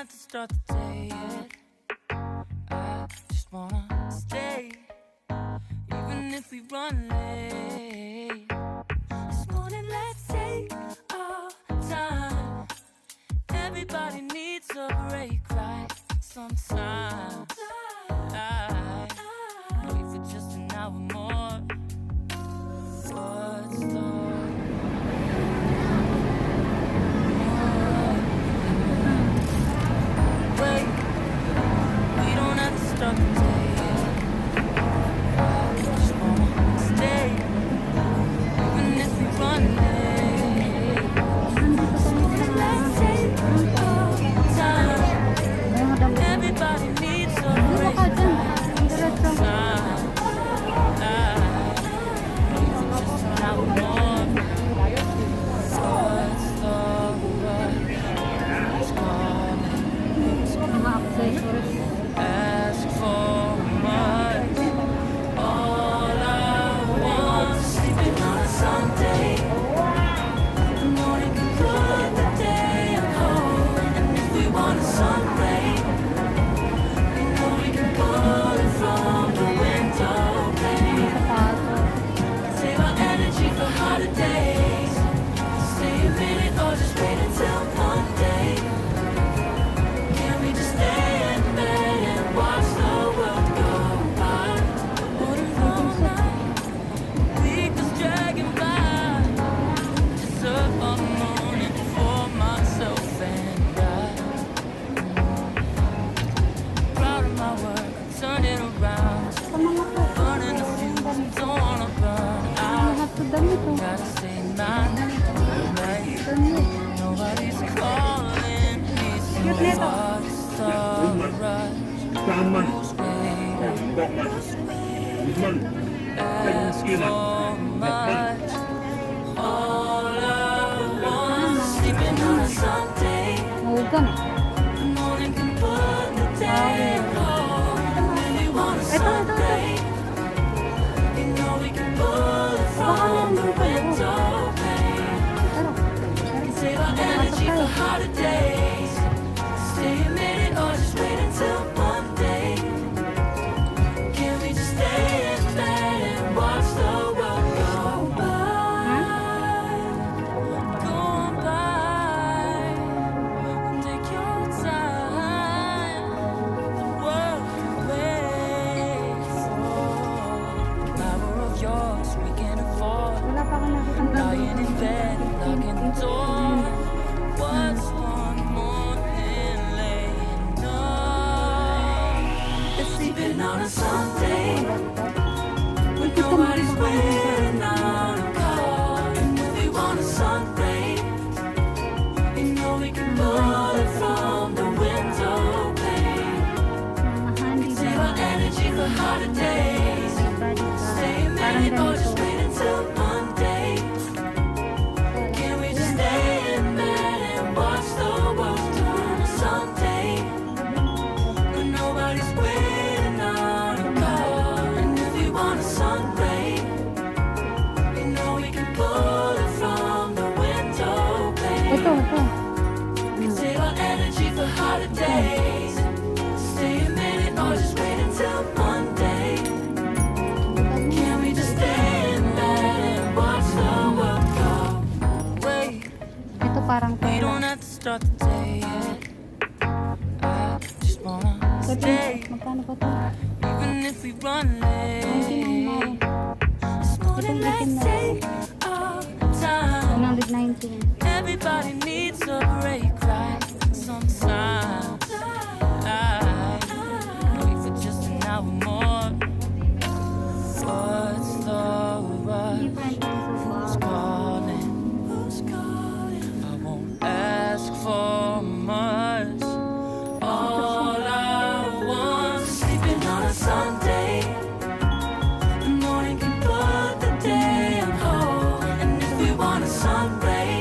have to start the day yet. I just wanna stay, even if we run late. This morning, let's take our time. Everybody needs a break, right? Sometimes I wait for just an hour more. What's the wait? We don't have to start the day yet. I just wanna stay, even if we run late. Let's take our time. Everybody needs a break. Sometimes I wait for just an hour more. What's the rush? It's calling. Ask for much. All I want is sleeping on a Sunday. The morning can put the day on hold. And if we want a sun ray, we know we can pull it from the window pane. Save our energy for harder days. Stay a minute or just wait until Monday. Can we just stay in bed and watch the world go by? What a long night, week was dragging by. Deserve a morning for myself and I. Proud of my work, turn it around. Burning the fuse, don't wanna burn out. Gotta stay mine, right? Nobody's calling me, so what's the rush? Who's waiting? Ask for much. All I want is sleeping on a Sunday. The morning can put the day on hold. When we want a Sunday, you know we can pull it from the window pane. Save our energy for harder days. Stay a minute or just wait until Monday. Can we just stay in bed and watch the world go by? Go on by. Take your time. The world waits. The power of yours we can afford. Lying in bed, locking the door. What's one more than laying up? It's sleeping on a Sunday when nobody's waiting on a call. And if we want a sun ray, you know we can pull it from the window pane. Save our energy for harder days. Stay a minute or just wait until Monday. Can we just stay in bed and watch the world turn to Sunday? When nobody's waiting on a call. And if we want a sun ray, you know we can pull it from the window pane. Save our energy for harder days. Stay a minute or just wait until Monday. Can we just stay in bed and watch the world go? Wait, Ito parang we don't have to start the day yet. I just wanna stay, Magkano ba ito? even if we run late. This morning, let's take our time. 119. Everybody needs a break, right? Sometimes I wait for just an hour more. What's the rush? Who's calling? Who's calling? I won't ask for much. All I want is sleeping on a Sunday. The morning can put the day on hold. And if we want a sun ray,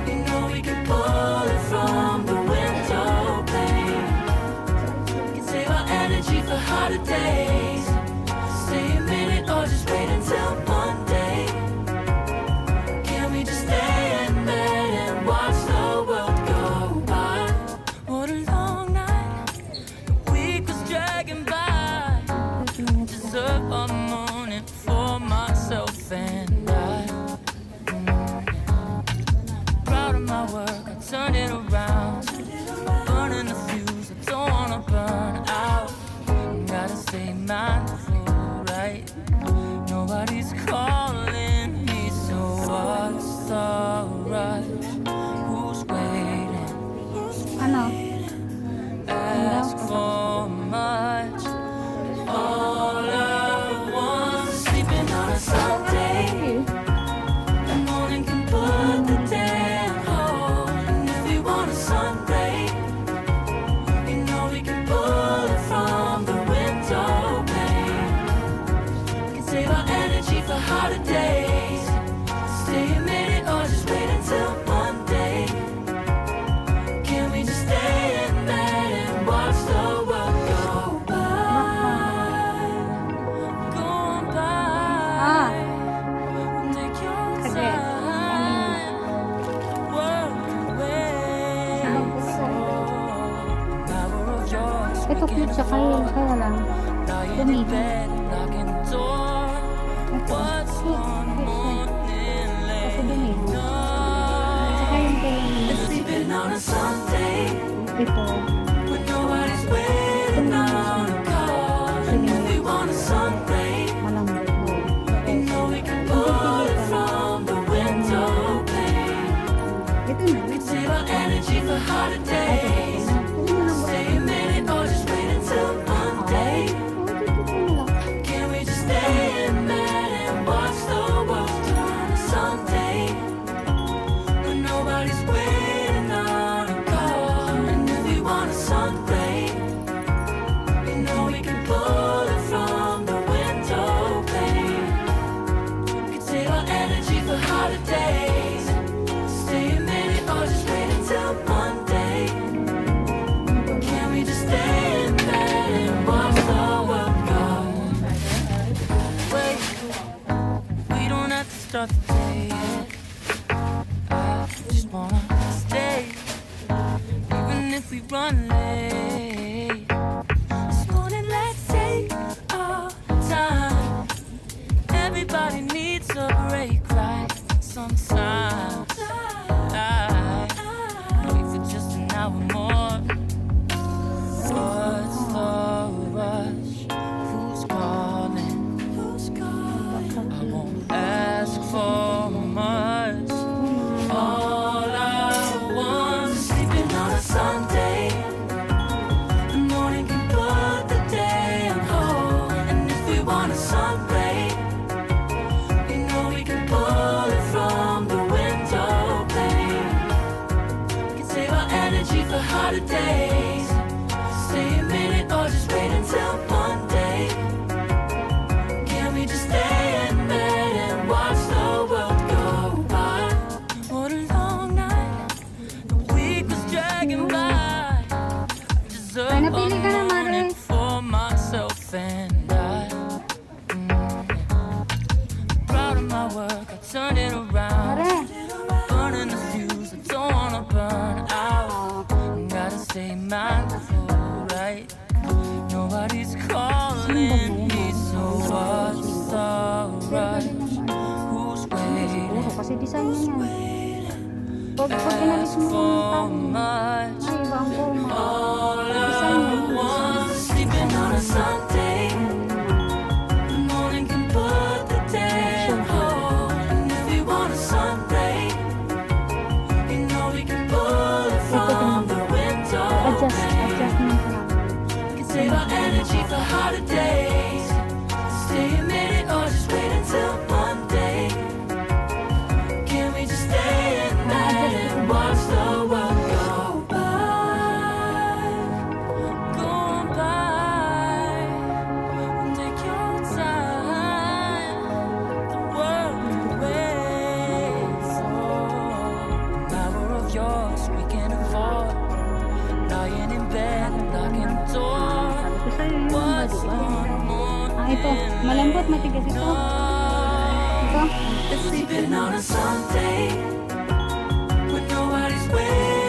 you know we can pull right. Nobody's calling me, so what's the rush? Who's waiting? Ano? Ask for much. All I want is sleeping on a Sunday. The morning can put the day on hold. And if we want a sun ray, you know we can pull it from the window pane. We can save our energy for hotter days. Stay a minute or just wait until Monday. Can we just stay in bed and watch the world go by? Go on by. Take your Sige. time. The world away. Power of yours, we Ito can cute siya kaya lang. lying in Dumidin. bed, locking the door. Ito. What's Cute. one Cute siya. morning Kasi late? dumidin. Saka yung kailangan Sleeping on a Sunday before. when nobody's waiting on a call. And if we want a sun ray, Malambot. you know we can pull it from the window pane. Ito na. Save our energy for hotter days. Stay a minute or just wait until Monday. Can we just stay in bed and watch the world turn to Sunday when nobody's waiting on a call? And if we want a sun ray, you know we can pull it from the window pane. We can save our energy for hotter days. Stay a minute or just wait until Monday. Can we just stay in bed and watch the world go? Wait, we don't have to start the day yet. I just wanna stay, even if we run late. This morning, let's take our time. Everybody needs a break, right? Sometimes I wait for just an hour more. What's the rush? Who's calling? Who's calling? I won't ask for much. All I want is sleeping on a Sunday. The morning can put the day on hold. And if we want a sun ray, you know we can pull it from the window pane. We can save our energy for hotter days. Stay a minute or just wait until Monday. Can we just stay in bed and watch the world go by? What a long night, the week was dragging by. I deserve Ay, a napili ka na, morning Mare. for myself and I. Proud of my work, I turned it around. Mare. Burning the fuse, I don't wanna burn out. Gotta stay mindful, right? Nobody's calling me, so what's the rush? Who's waiting? Siguro kasi design niya yan. Pag inalis Ask mo for yung much. ay, iba ang forma. All Design I niya. want is sleeping on a Sunday. The morning can put the day on hold. And if we want a sun ray, you know we can pull it from the window pane. Adjustment lang. We can save our energy for hotter days. Stay a minute or just wait until Monday. Can we just stay in bed and watch the world go by? Go on by. Take your time. The world awaits. The power of yours we can afford. Lying in bed, locking the door. Sabi ko sa'yo yun, What's diba? one Ito. morning Malambot, matigas ito. Ito. Sleeping on a Sunday when nobody's waiting.